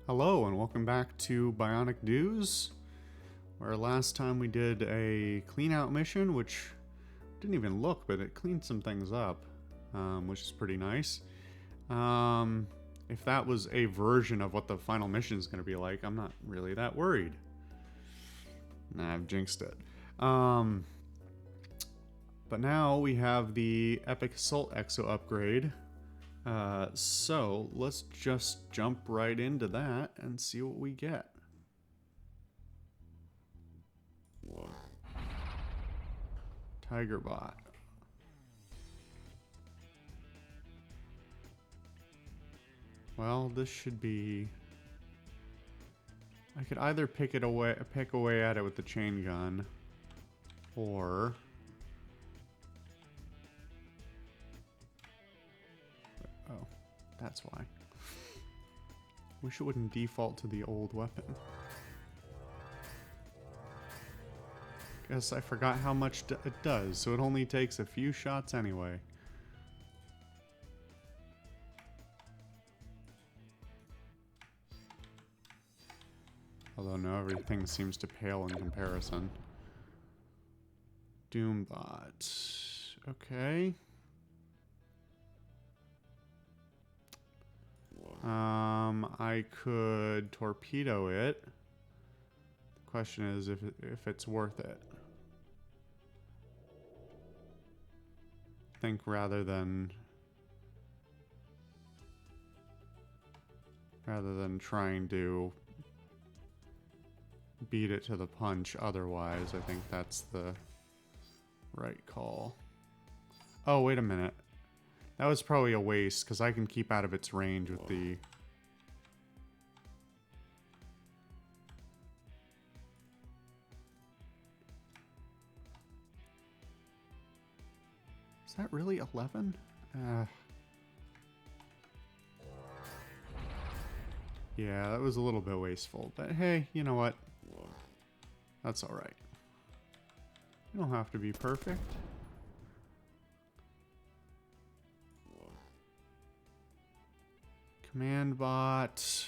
Hello and welcome back to Bionic Dues, where last time we did a clean out mission, which didn't even look, but it cleaned some things up, which is pretty nice. If that was a version of what the final mission is going to be like, I'm not really that worried. Nah, I've jinxed it. But now we have the Epic Assault Exo upgrade. So let's just jump right into that and see what we get. Tigerbot. Well, this should be... I could either pick away at it with the chain gun, or... Oh, that's why. Wish it wouldn't default to the old weapon. Guess I forgot how much it does, so it only takes a few shots anyway. Although no, everything seems to pale in comparison. Doombot. Okay. I could torpedo it. The question is if it's worth it. I think rather than trying to beat it to the punch otherwise, I think that's the right call. Oh, wait a minute. That was probably a waste, because I can keep out of its range with the... Is that really 11? Yeah, that was a little bit wasteful, but hey, you know what? That's alright. You don't have to be perfect. Command bot,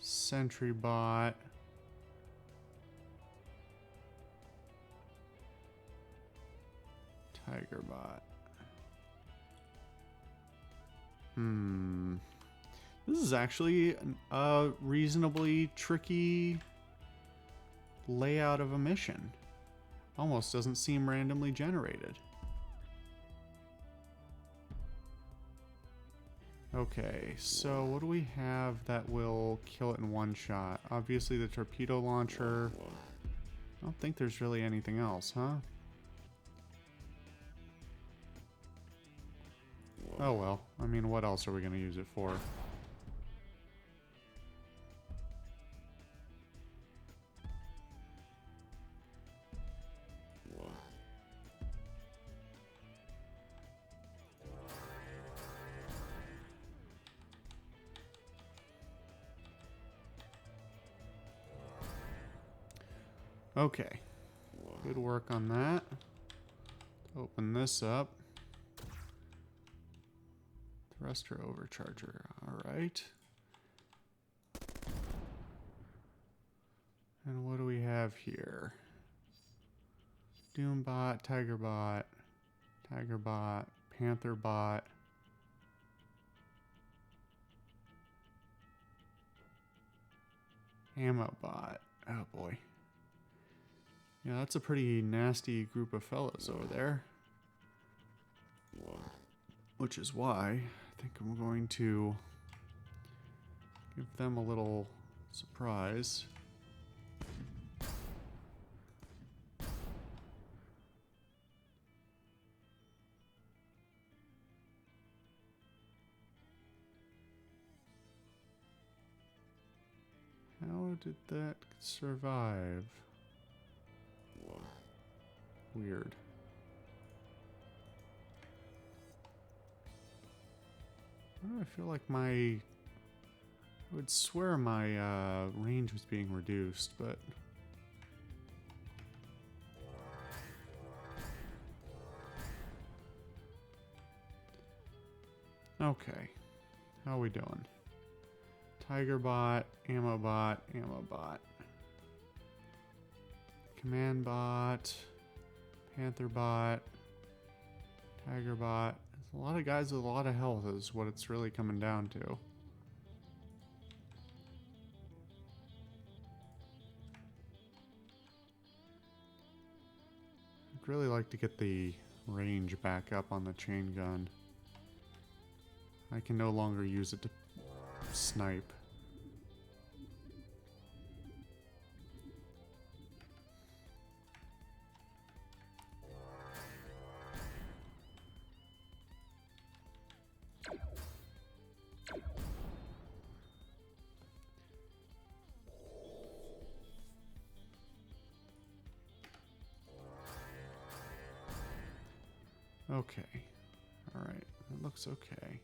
sentry bot. Tiger bot. This is actually a reasonably tricky layout of a mission. Almost doesn't seem randomly generated. Okay, so what do we have that will kill it in one shot? Obviously the torpedo launcher. I don't think there's really anything else, huh? Oh well, I mean, what else are we going to use it for? Okay, good work on that. Open this up. Thruster overcharger, alright. And what do we have here? Doombot, Tigerbot, Tigerbot, Pantherbot. Ammobot. Oh boy. Yeah, that's a pretty nasty group of fellows over there. Which is why I think I'm going to give them a little surprise. How did that survive? Weird. I feel like I would swear my range was being reduced, but... Okay. How are we doing? Tiger bot, ammo bot, ammo bot. Command bot, Panther bot, Tiger bot. There's a lot of guys with a lot of health is what it's really coming down to. I'd really like to get the range back up on the chain gun. I can no longer use it to snipe. Okay. Alright. That looks okay.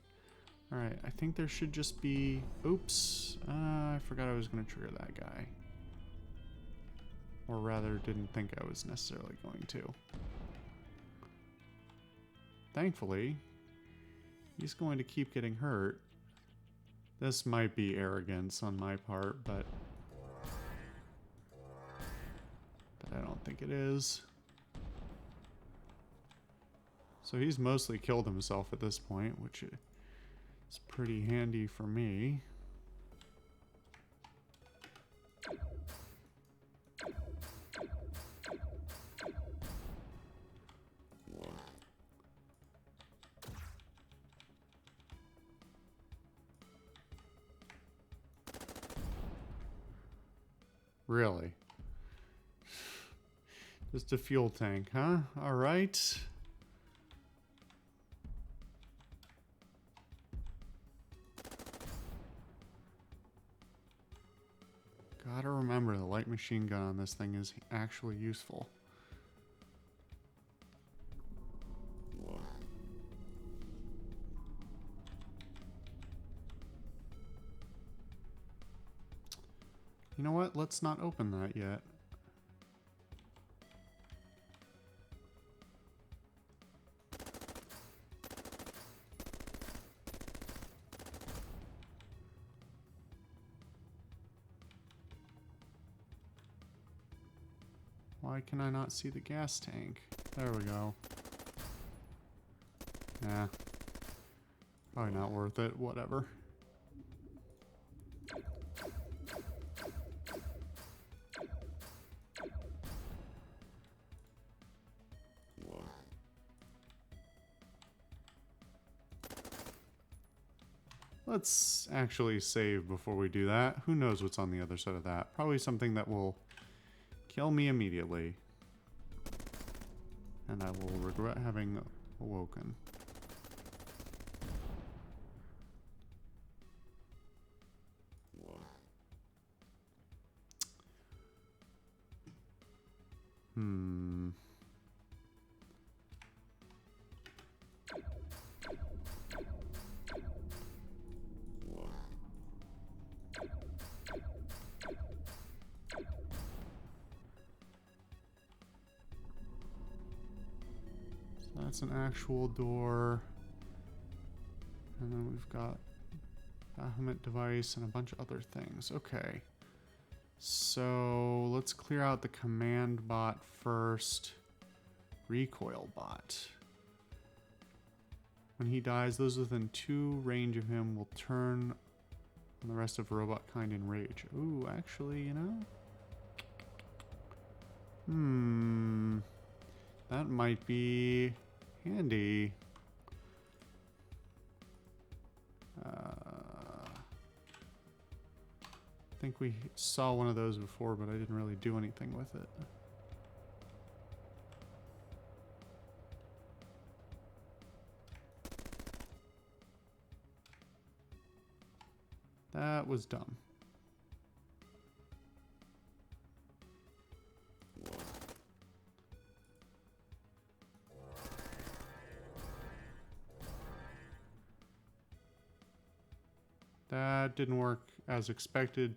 Alright. I think there should just be... Oops. I forgot I was going to trigger that guy. Or rather, didn't think I was necessarily going to. Thankfully, he's going to keep getting hurt. This might be arrogance on my part, but I don't think it is. So he's mostly killed himself at this point, which is pretty handy for me. Really? Just a fuel tank, huh? All right. Gotta remember the light machine gun on this thing is actually useful. You know what? Let's not open that yet. Why can I not see the gas tank? There we go. Nah. Probably not worth it. Whatever. Let's actually save before we do that. Who knows what's on the other side of that? Probably something that will kill me immediately. And I will regret having awoken. That's an actual door. And then we've got Bahamut device and a bunch of other things. Okay. So let's clear out the command bot first. Recoil bot. When he dies, those within 2 range of him will turn on the rest of robot kind in rage. Ooh, actually, you know? That might be handy. I think we saw one of those before, but I didn't really do anything with it. That was dumb. That didn't work as expected,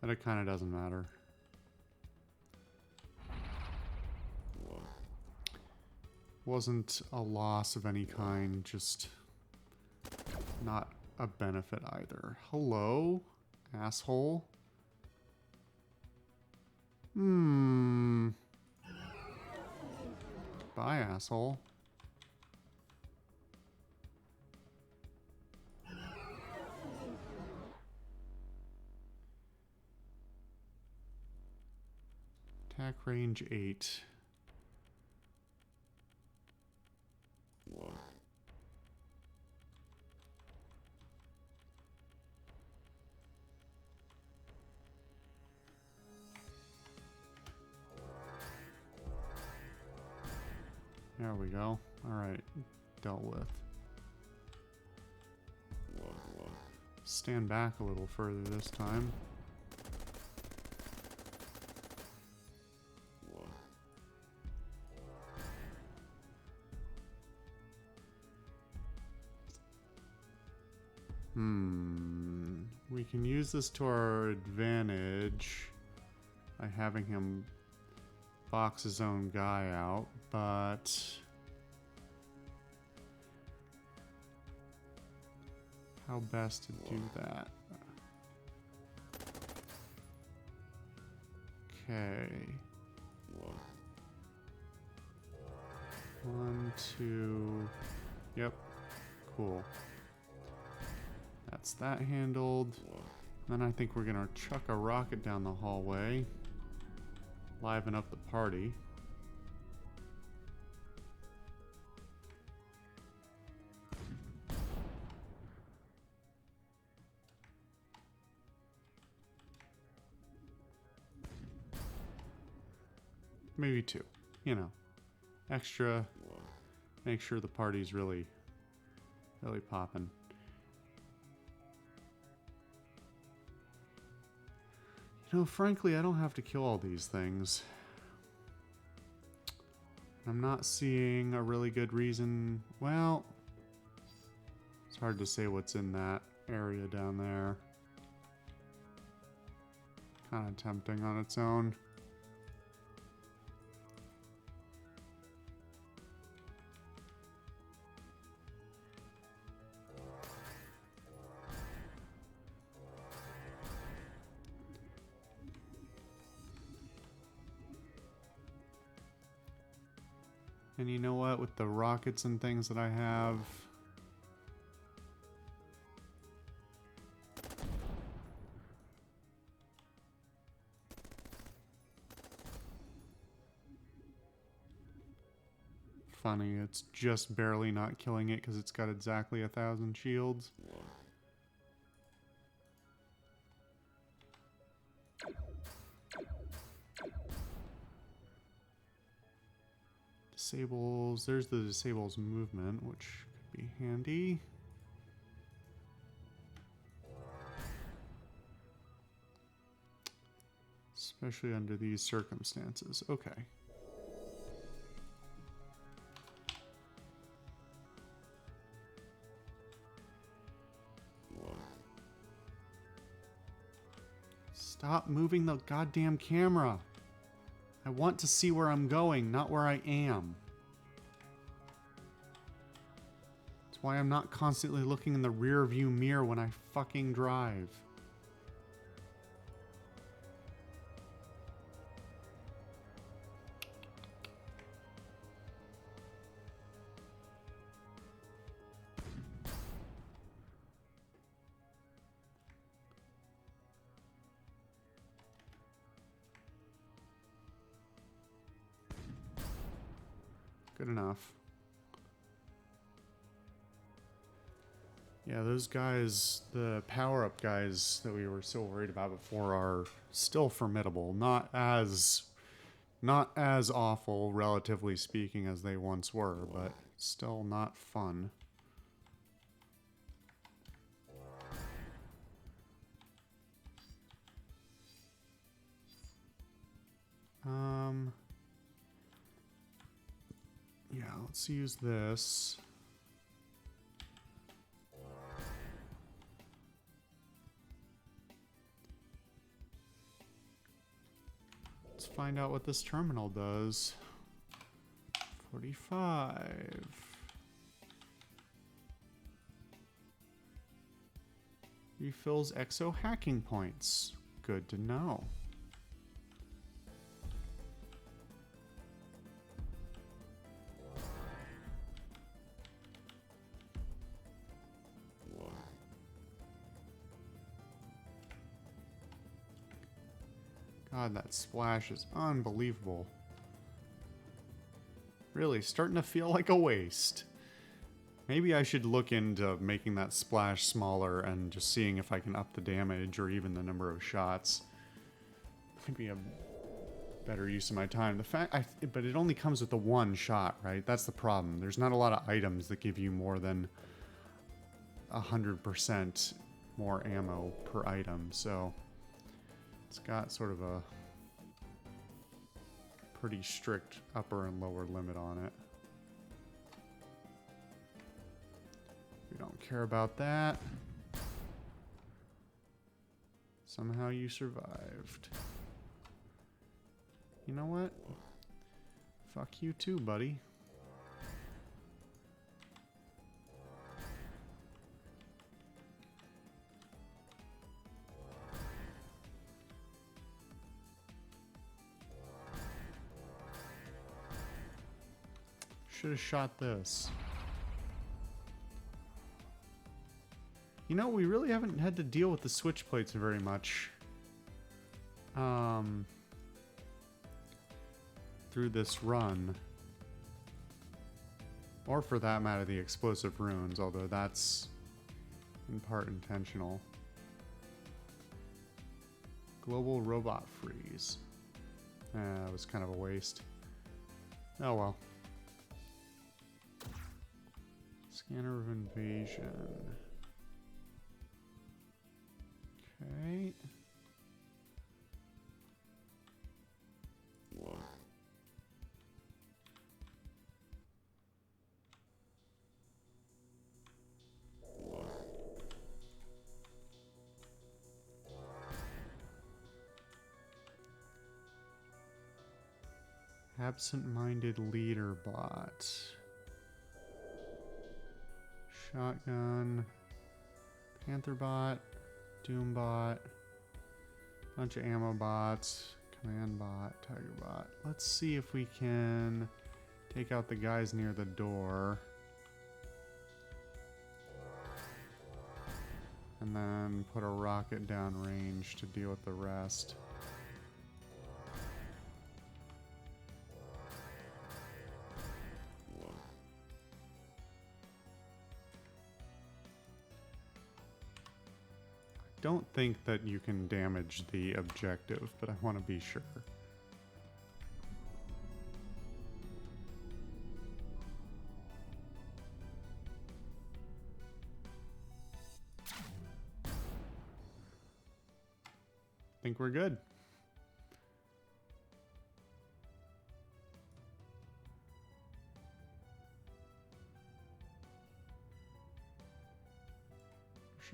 but it kind of doesn't matter. Wasn't a loss of any kind, just not a benefit either. Hello, asshole. Bye, asshole. Attack range 8. There we go. Alright, dealt with. Stand back a little further this time. We can use this to our advantage by having him box his own guy out, but how best to do that? Okay. 1, 2. Yep. Cool. That's that handled. Then I think we're gonna chuck a rocket down the hallway. Liven up the party. Maybe 2. You know. Extra. Make sure the party's really popping. You know, frankly, I don't have to kill all these things. I'm not seeing a really good reason. Well, it's hard to say what's in that area down there. Kind of tempting on its own. And you know what? With the rockets and things that I have... Funny, it's just barely not killing it because it's got exactly 1,000 shields. Disables, there's the disables movement, which could be handy. Especially under these circumstances. Okay. Stop moving the goddamn camera. I want to see where I'm going, not where I am. That's why I'm not constantly looking in the rear view mirror when I fucking drive. Good enough. Yeah, those guys, the power-up guys that we were so worried about before are still formidable. Not as awful, relatively speaking, as they once were, but still not fun. Yeah, let's use this. Let's find out what this terminal does. 45. Refills exo hacking points. Good to know. God, that splash is unbelievable. Really starting to feel like a waste. Maybe I should look into making that splash smaller and just seeing if I can up the damage or even the number of shots. Might be a better use of my time. But it only comes with the one shot, right? That's the problem. There's not a lot of items that give you more than 100% more ammo per item, so it's got sort of a pretty strict upper and lower limit on it. We don't care about that. Somehow you survived. You know what? Fuck you too, buddy. Should have shot this. You know, we really haven't had to deal with the switch plates very much. Through this run. Or for that matter, the explosive runes, although that's in part intentional. Global robot freeze. That was kind of a waste. Oh well. Scanner of invasion. Okay. Absent-minded leader bot. Shotgun. Panther bot. Doom bot. Bunch of ammo bots. Command bot. Tiger bot. Let's see if we can take out the guys near the door. And then put a rocket downrange to deal with the rest. Don't think that you can damage the objective, but I want to be sure. Think we're good.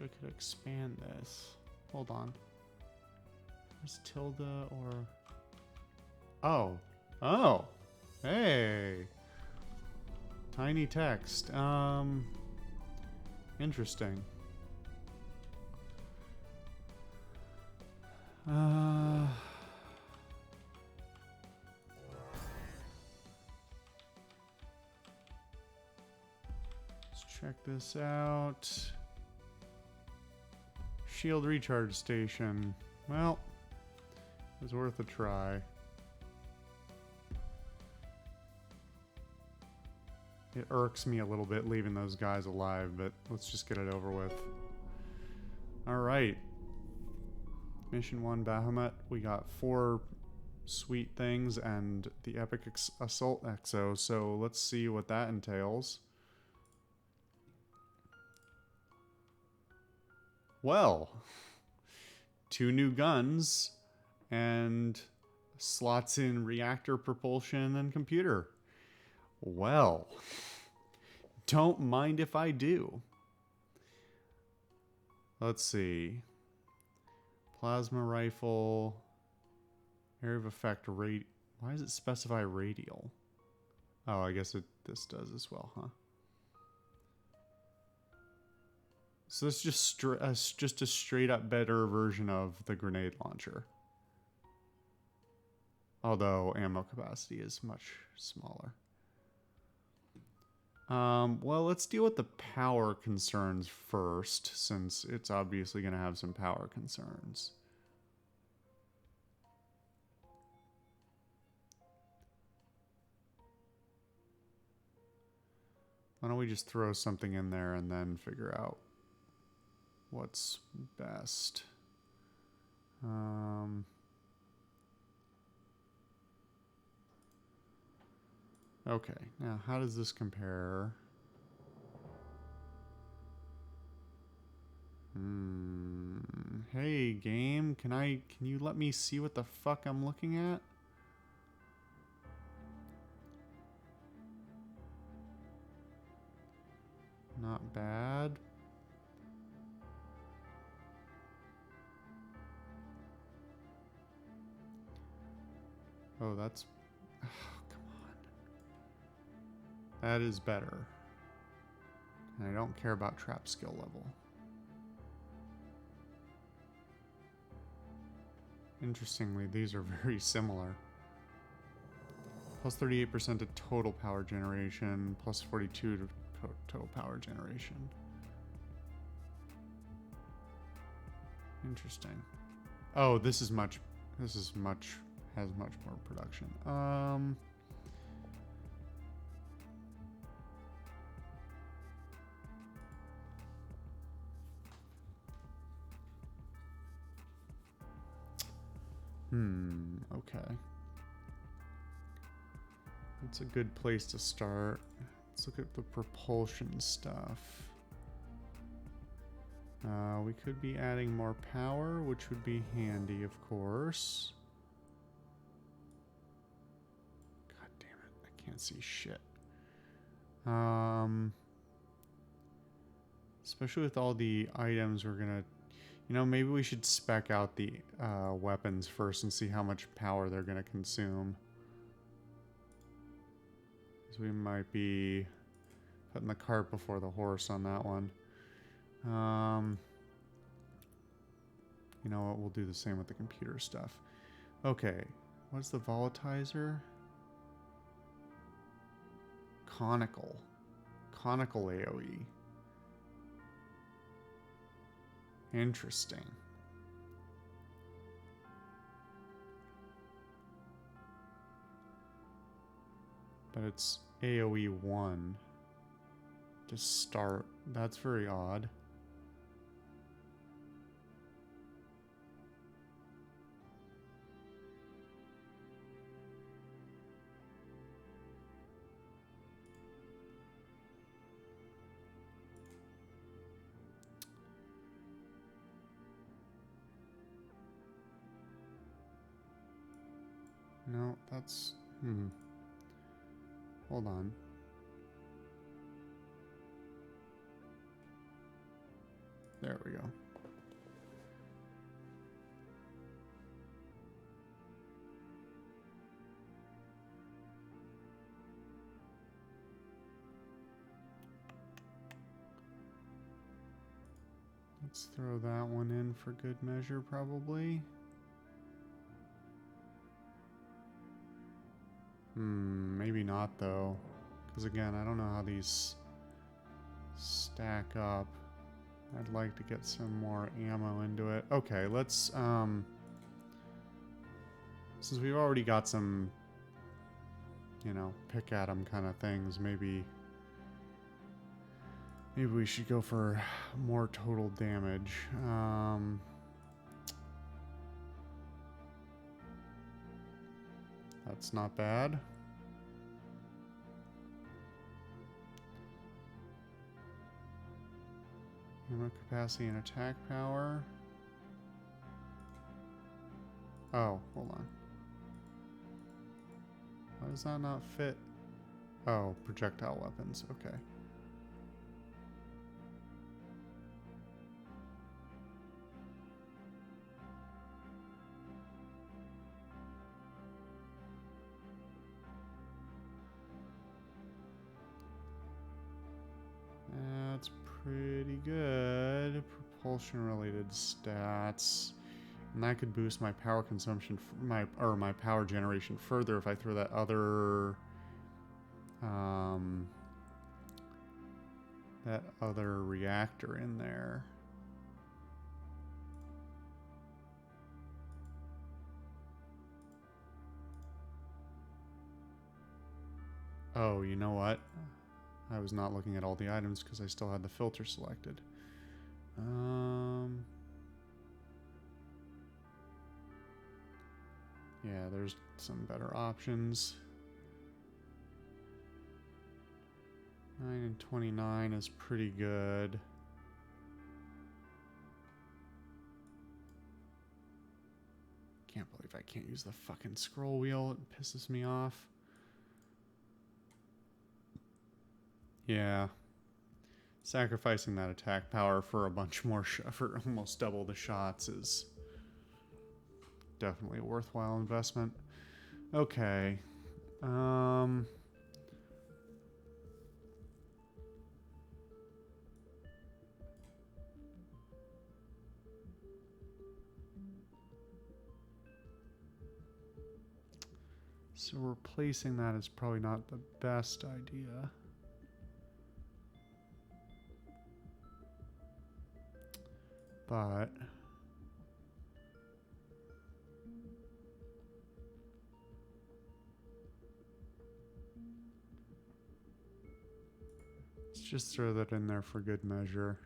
I could expand this. Hold on. Is tilde or... Oh. Oh. Hey. Tiny text. Interesting. Let's check this out. Shield recharge station. Well, it was worth a try. It irks me a little bit leaving those guys alive, but let's just get it over with. Alright. Mission 1 Bahamut. We got 4 sweet things and the Epic Assault Exo, so let's see what that entails. Well, 2 new guns and slots in reactor propulsion and computer. Well, don't mind if I do. Let's see. Plasma rifle, area of effect rate. Why does it specify radial? Oh, I guess this does as well, huh? So this is just a straight up better version of the grenade launcher. Although ammo capacity is much smaller. Well, let's deal with the power concerns first, since it's obviously going to have some power concerns. Why don't we just throw something in there and then figure out what's best? Okay, now how does this compare? Hey game, can you let me see what the fuck I'm looking at? Not bad. Oh, that's... Oh, come on. That is better. And I don't care about trap skill level. Interestingly, these are very similar. Plus 38% to total power generation, plus 42 to total power generation. Interesting. Oh, has much more production. Okay. That's a good place to start. Let's look at the propulsion stuff. We could be adding more power, which would be handy, of course. God damn it, I can't see shit. Especially with all the items we're gonna... You know, maybe we should spec out the weapons first and see how much power they're gonna consume. So we might be putting the cart before the horse on that one. You know what, we'll do the same with the computer stuff. Okay, what's the volatizer? Conical AoE. Interesting. But it's AoE 1 to start. That's very odd. No, that's... Hold on. There we go. Let's throw that one in for good measure, probably. Maybe not, though. Because again, I don't know how these stack up. I'd like to get some more ammo into it. Okay, let's, since we've already got some, you know, pick at 'em kind of things, maybe we should go for more total damage. That's not bad. Ammo capacity and attack power. Oh, hold on. Why does that not fit? Oh, projectile weapons. Okay. That's pretty good. Propulsion related stats. And that could boost my power consumption, my power generation further if I throw that other reactor in there. Oh, you know what? I was not looking at all the items because I still had the filter selected. Yeah, there's some better options. 9 and 29 is pretty good. Can't believe I can't use the fucking scroll wheel. It pisses me off. Yeah. Sacrificing that attack power for a bunch more for almost double the shots is definitely a worthwhile investment. Okay. So replacing that is probably not the best idea. But let's just throw that in there for good measure.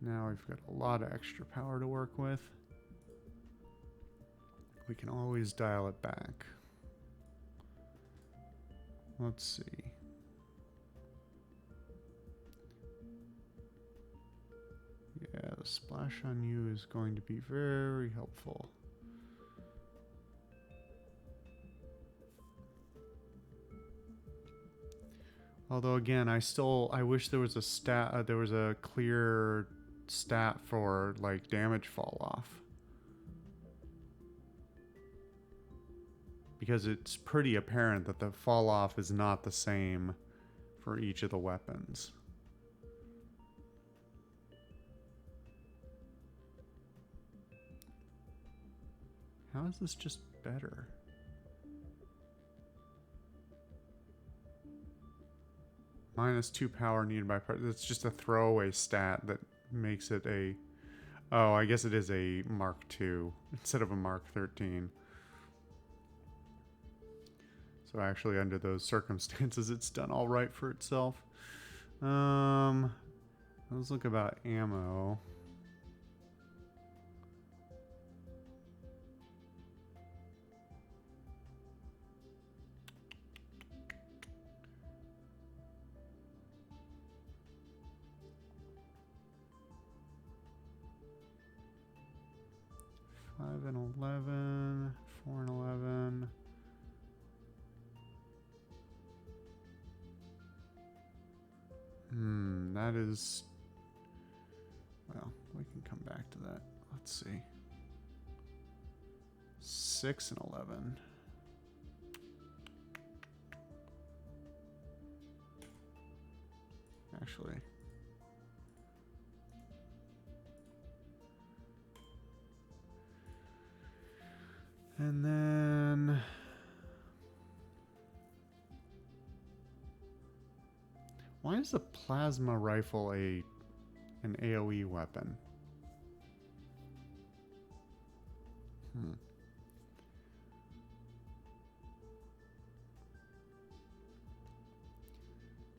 Now we've got a lot of extra power to work with. We can always dial it back. Let's see. Yeah, the splash on you is going to be very helpful. Although again, I wish there was a stat, there was a clear stat for like damage fall off. Because it's pretty apparent that the fall off is not the same for each of the weapons. How is this just better? -2 power needed by part. That's just a throwaway stat that makes it a... Oh, I guess it is a Mark II instead of a Mark 13. So actually, under those circumstances, it's done all right for itself. Let's look about ammo. Five and 11, 4 and 11. That is... Well, we can come back to that. Let's see. 6 and 11. Actually... And then... Why is the plasma rifle an AoE weapon?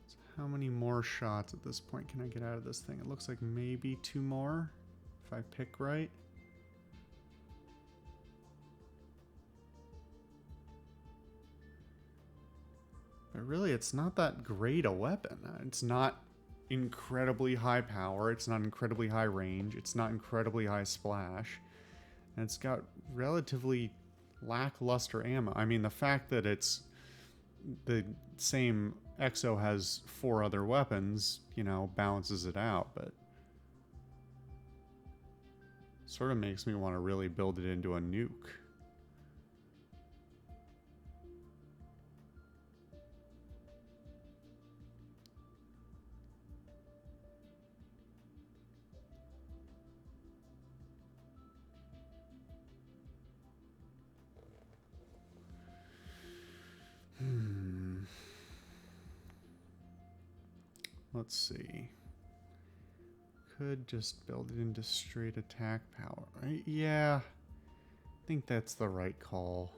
So how many more shots at this point can I get out of this thing? It looks like maybe 2 more, if I pick right. But really, it's not that great a weapon. It's not incredibly high power. It's not incredibly high range. It's not incredibly high splash. And it's got relatively lackluster ammo. I mean, the fact that it's the same Exo has 4 other weapons, you know, balances it out, but sort of makes me want to really build it into a nuke. let's see. Could just build it into straight attack power, right? Yeah, I think that's the right call.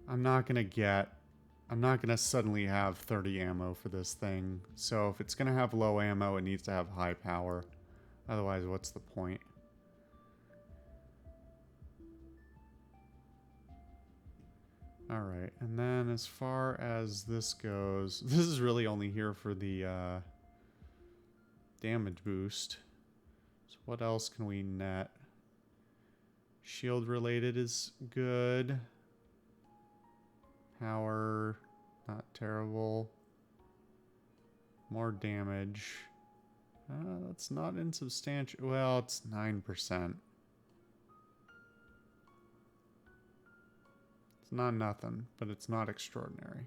I'm not gonna suddenly have 30 ammo for this thing. So if it's gonna have low ammo, it needs to have high power. Otherwise, what's the point? Alright, and then as far as this goes, this is really only here for the damage boost. So what else can we net? Shield related is good. Power, not terrible. More damage. That's not insubstantial. Well, it's 9%. It's not nothing, but it's not extraordinary.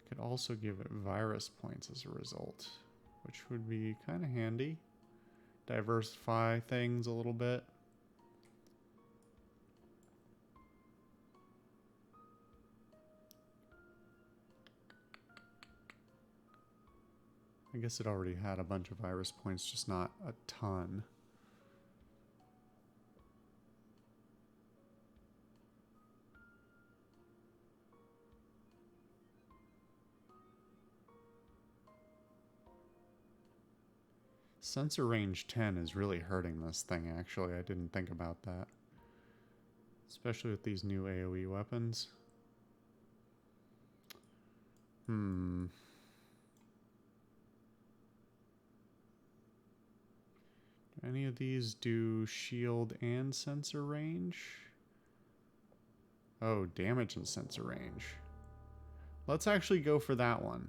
I could also give it virus points as a result, which would be kind of handy. Diversify things a little bit. I guess it already had a bunch of virus points, just not a ton. Sensor range 10 is really hurting this thing, actually. I didn't think about that. Especially with these new AoE weapons. Do any of these do shield and sensor range? Oh, damage and sensor range. Let's actually go for that one.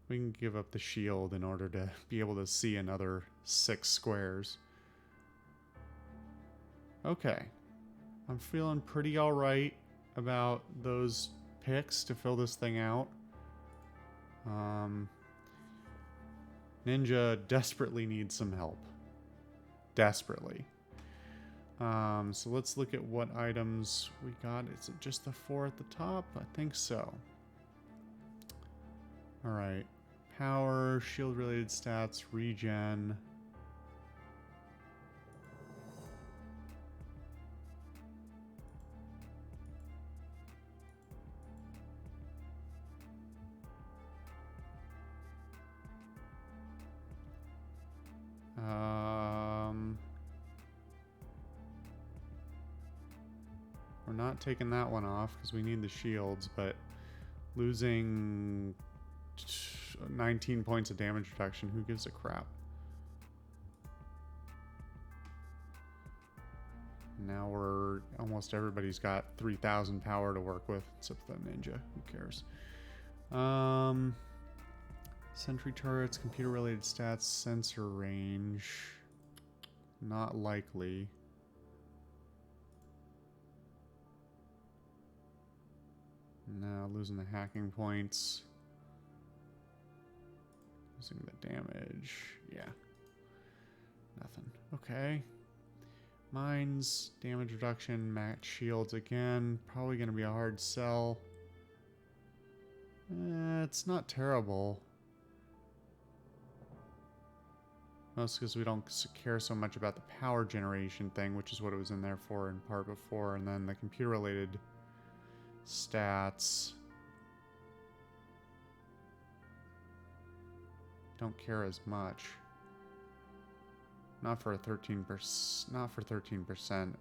We can give up the shield in order to be able to see another 6 squares. Okay. I'm feeling pretty alright about those picks to fill this thing out. Ninja desperately needs some help. Desperately. So let's look at what items we got. Is it just the 4 at the top? I think so. Alright. Power, shield-related stats, regen. We're not taking that one off because we need the shields, but losing 19 points of damage reduction, who gives a crap? Now we're almost everybody's got 3,000 power to work with, except the ninja. Who cares? Sentry turrets, computer-related stats, sensor range. Not likely. No, losing the hacking points. Losing the damage. Yeah. Nothing. Okay. Mines, damage reduction, match shields again. Probably going to be a hard sell. It's not terrible. Mostly because we don't care so much about the power generation thing, which is what it was in there for in part before. And then the computer-related stats. Don't care as much. Not for a 13%. Not for 13%.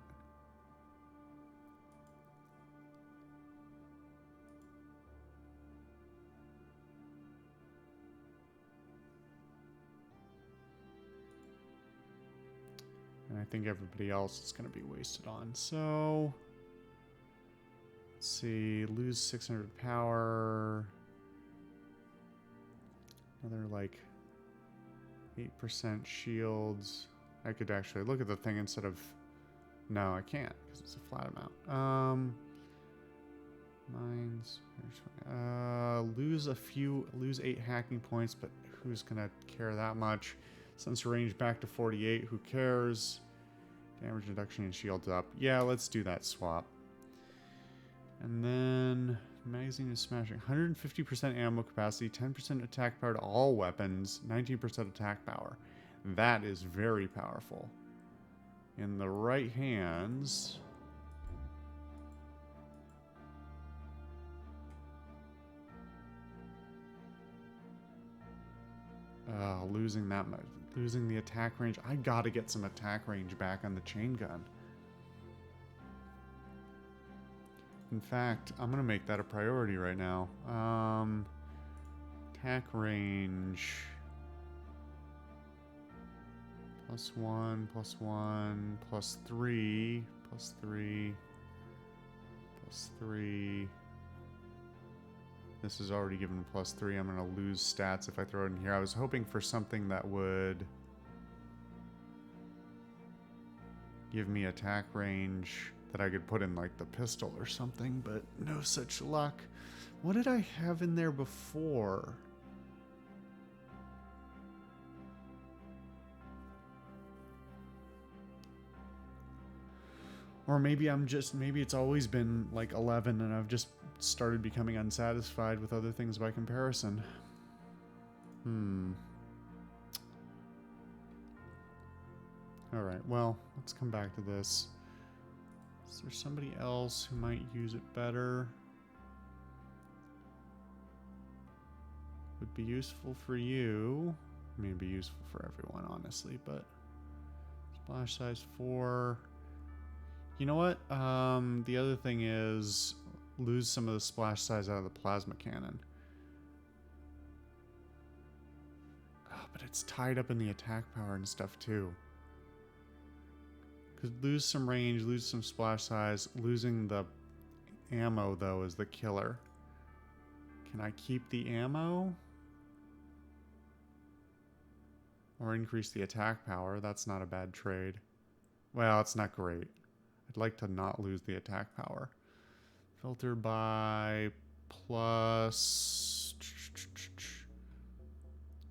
And I think everybody else is going to be wasted on. So, let's see. Lose 600 power. Another like 8% shields. I could actually look at the thing instead of... No, I can't because it's a flat amount. Mines. Lose 8 hacking points, but who's going to care that much? Sensor range back to 48. Who cares? Damage reduction and shields up. Yeah, let's do that swap. And then magazine is smashing. 150% ammo capacity, 10% attack power to all weapons, 19% attack power. That is very powerful. In the right hands... losing that much. Losing the attack range. I gotta get some attack range back on the chain gun. In fact, I'm gonna make that a priority right now. Attack range. +1, +1, +3, +3, +3. This is already given +3. I'm going to lose stats if I throw it in here. I was hoping for something that would give me attack range that I could put in like the pistol or something, but no such luck. What did I have in there before? Or maybe maybe it's always been like 11 and I've just started becoming unsatisfied with other things by comparison. Alright, well, let's come back to this. Is there somebody else who might use it better? Would be useful for you. I mean, it'd be useful for everyone, honestly, but... Splash size 4... You know what? The other thing is lose some of the splash size out of the plasma cannon. Oh, but it's tied up in the attack power and stuff too. Could lose some range, lose some splash size. Losing the ammo though is the killer. Can I keep the ammo? Or increase the attack power? That's not a bad trade. Well, it's not great. I'd like to not lose the attack power. Filter by plus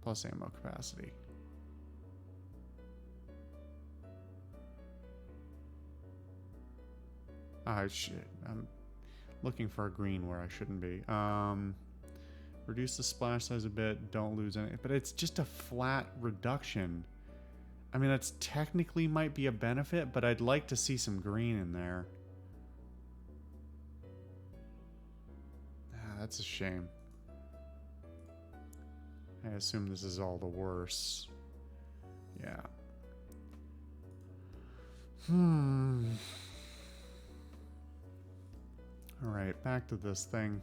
ammo capacity. Ah, shit. I'm looking for a green where I shouldn't be. Reduce the splash size a bit. Don't lose any. But it's just a flat reduction. I mean, that's technically might be a benefit, but I'd like to see some green in there. Ah, that's a shame. I assume this is all the worse. Yeah. Alright, back to this thing.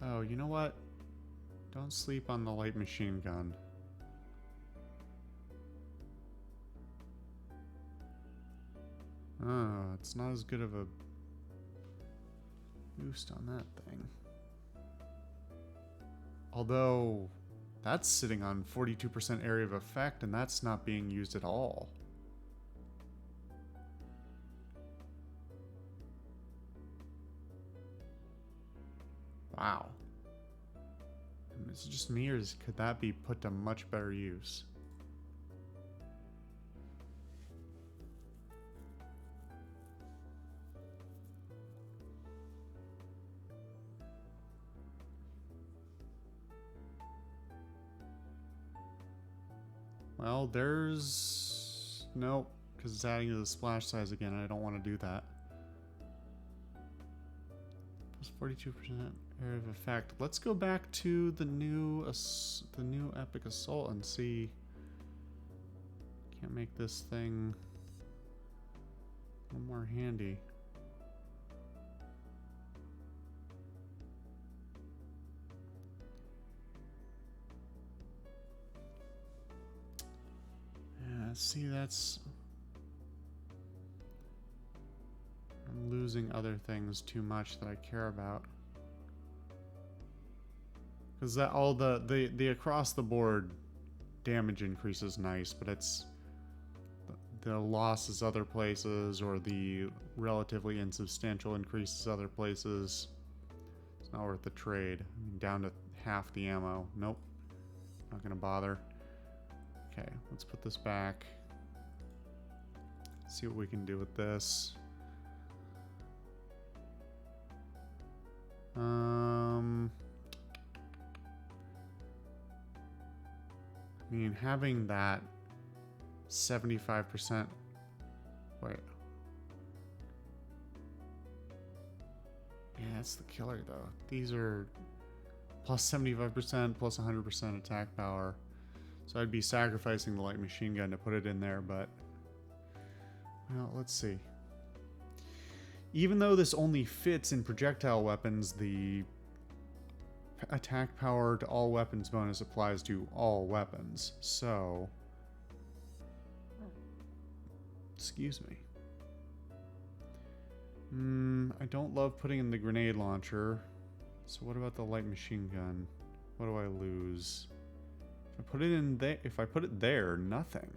Oh, you know what? Don't sleep on the light machine gun. Oh, it's not as good of a boost on that thing. Although, that's sitting on 42% area of effect, and that's not being used at all. Wow. Is it just me, or could that be put to much better use? Well, there's... Nope, because it's adding to the splash size again, and I don't want to do that. Plus 42% area of effect. Let's go back to the new Epic Assault and see... Can't make this thing a little more handy. See, that's... I'm losing other things too much that I care about. Because that all the across the board damage increase is nice, but it's the losses other places, or the relatively insubstantial increases other places. It's not worth the trade. I mean, down to half the ammo. Nope. Not gonna bother. Okay, let's put this back. See what we can do with this. I mean, having that 75%. Wait. Yeah, that's the killer though. These are plus 75%, plus 100% attack power. So I'd be sacrificing the light machine gun to put it in there, but... Well, let's see. Even though this only fits in projectile weapons, the attack power to all weapons bonus applies to all weapons. So... Excuse me. I don't love putting in the grenade launcher. So what about the light machine gun? What do I lose? If I put it in there, if I put it there, nothing.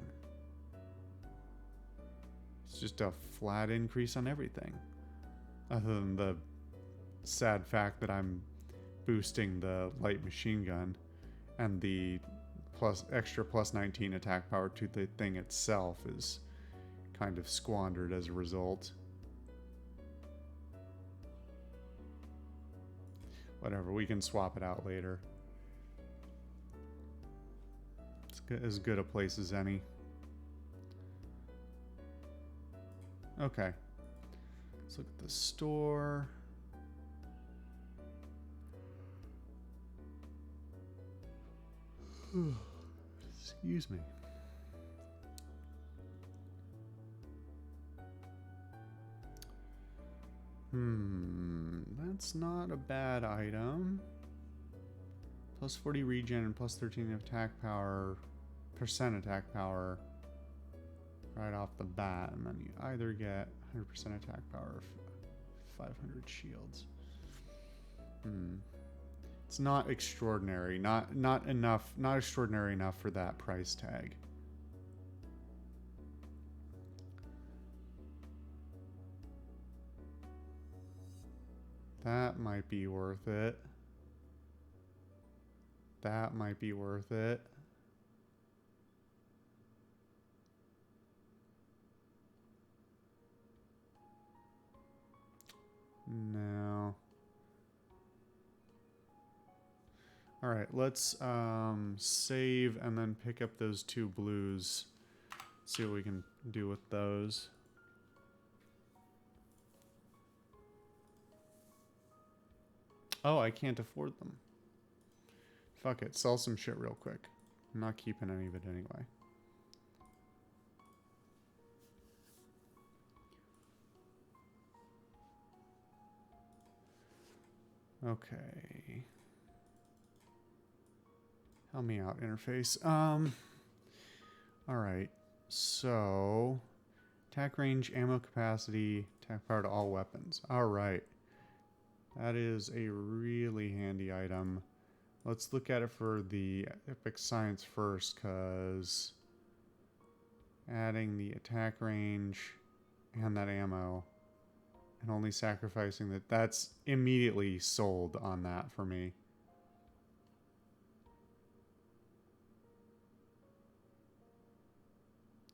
It's just a flat increase on everything. Other than the sad fact that I'm boosting the light machine gun and the extra plus 19 attack power to the thing itself is kind of squandered as a result. Whatever, we can swap it out later. It's as good a place as any. Okay. Let's look at the store. Excuse me. That's not a bad item. Plus 40 regen and plus 13 attack power, percent attack power right off the bat, and then you either get 100% attack power or 500 shields. It's not extraordinary, not extraordinary enough for that price tag. That might be worth it. That might be worth it. No. All right, let's save and then pick up those two blues. See what we can do with those. Oh, I can't afford them. Fuck it, sell some shit real quick. I'm not keeping any of it anyway. Okay. Help me out, interface. Alright. So, attack range, ammo capacity, attack power to all weapons. Alright. That is a really handy item. Let's look at it for the epic science first, because adding the attack range and that ammo and only sacrificing that, that's immediately sold on that for me.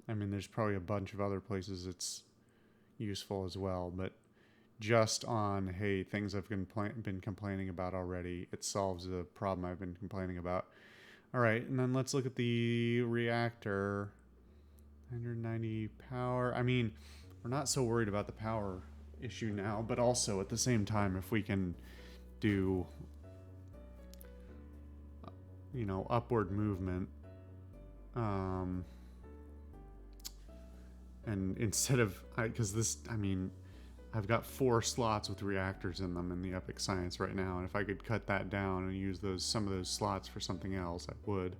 I mean, there's probably a bunch of other places it's useful as well, but just on, hey, things I've been complaining about already, it solves a problem I've been complaining about. All right, and then let's look at the reactor. 190 power. I mean, we're not so worried about the power issue now, but also at the same time, if we can do, you know, upward movement, and instead of, because this, I mean, I've got 4 slots with reactors in them in the epic science right now, and if I could cut that down and use some of those slots for something else, I would.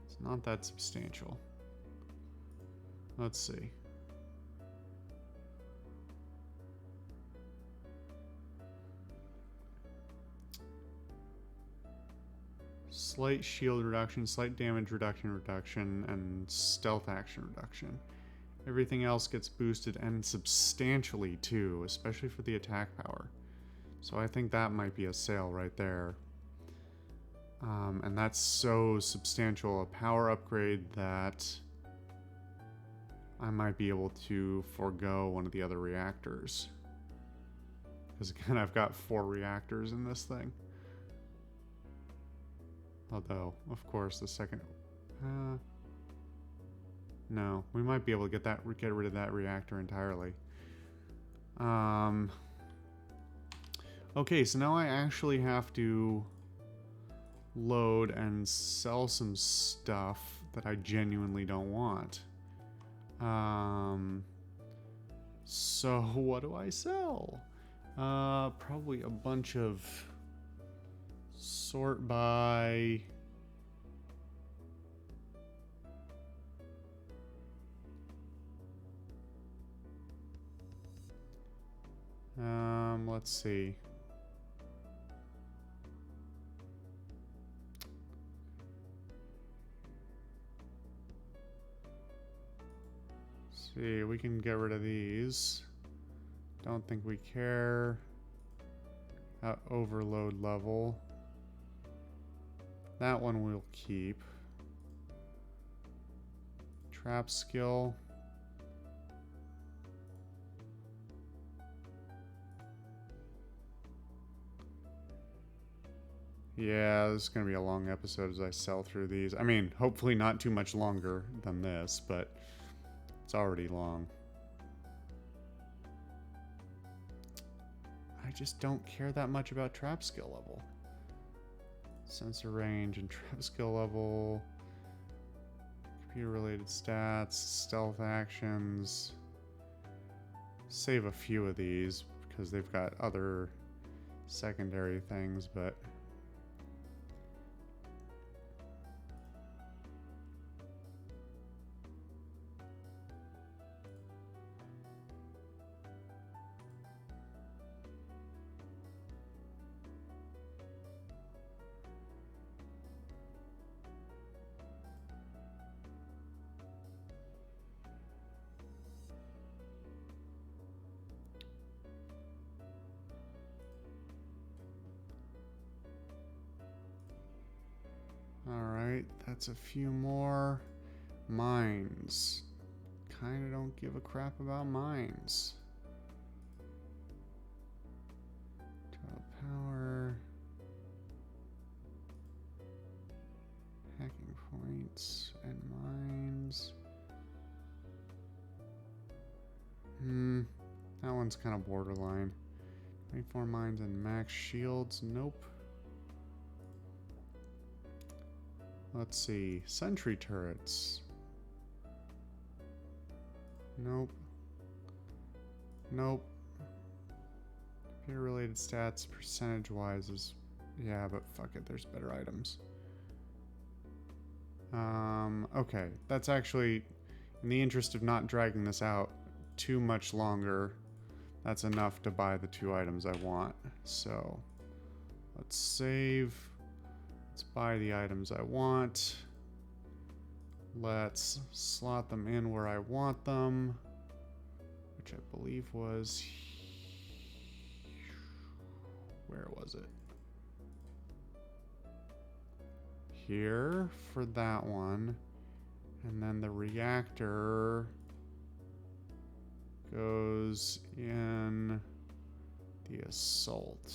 It's not that substantial. Let's see. Slight shield reduction, slight damage reduction, and stealth action reduction. Everything else gets boosted, and substantially too, especially for the attack power. So I think that might be a sale right there. And that's so substantial a power upgrade that I might be able to forego one of the other reactors. Because again, I've got 4 reactors in this thing. Although, of course, the second... no, we might be able to get rid of that reactor entirely. Okay, so now I actually have to load and sell some stuff that I genuinely don't want. So what do I sell? Probably a bunch of sort by... let's see. See, we can get rid of these. Don't think we care. At overload level. That one we'll keep. Trap skill. Yeah, this is going to be a long episode as I sell through these. I mean, hopefully not too much longer than this, but it's already long. I just don't care that much about trap skill level. Sensor range and trap skill level. Computer related stats, stealth actions. Save a few of these because they've got other secondary things, but... Alright, that's a few more. Mines. Kinda don't give a crap about mines. Total power. Hacking points and mines. That one's kind of borderline. 24 mines and max shields. Nope. Let's see. Sentry turrets. Nope. Nope. Computer related stats percentage wise is... yeah, but fuck it. There's better items. Okay. That's actually... in the interest of not dragging this out too much longer, that's enough to buy the 2 items I want. So, let's save... let's buy the items I want. Let's slot them in where I want them, which I believe was... where was it? Here for that one. And then the reactor goes in the assault.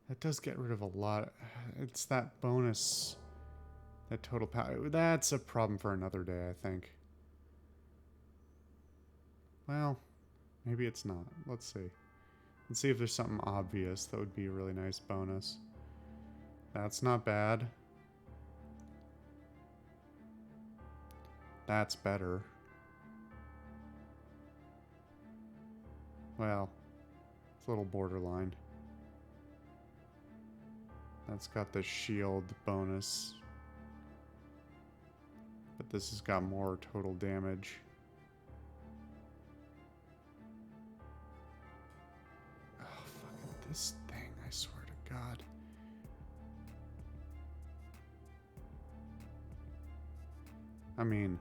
That does get rid of a lot. It's that bonus, that total power. That's a problem for another day, I think. Well, maybe it's not. Let's see. Let's see if there's something obvious that would be a really nice bonus. That's not bad. That's better. Well, it's a little borderline. That's got the shield bonus. But this has got more total damage. Oh, fucking this thing, I swear to God. I mean,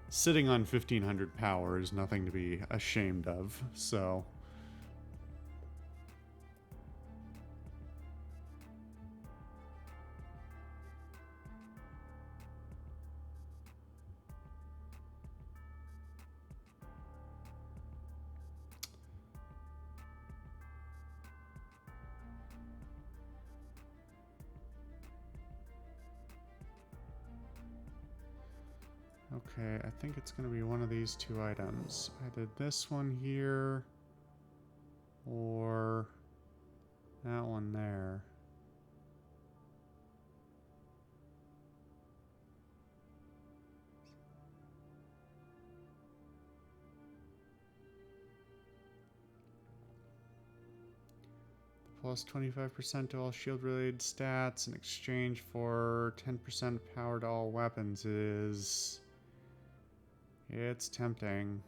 sitting on 1500 power is nothing to be ashamed of, so... Okay, I think it's going to be one of these two items. Either this one here, or that one there. Plus 25% to all shield-related stats in exchange for 10% power to all weapons is... It's tempting.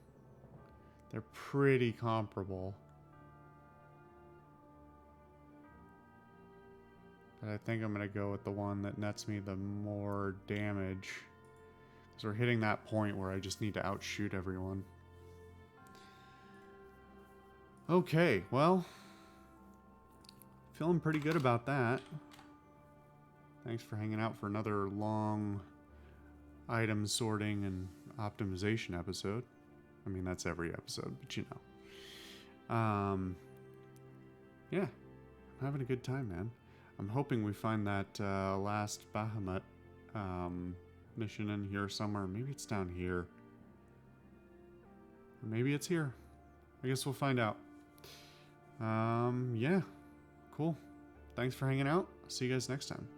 They're pretty comparable. But I think I'm going to go with the one that nets me the more damage. Because we're hitting that point where I just need to outshoot everyone. Okay, well... Feeling pretty good about that. Thanks for hanging out for another long item sorting and optimization episode. I mean, that's every episode, but you know. Yeah, I'm having a good time, man. I'm hoping we find that last Bahamut mission in here somewhere. Maybe it's down here. Or maybe it's here. I guess we'll find out. Yeah. Cool. Thanks for hanging out. See you guys next time.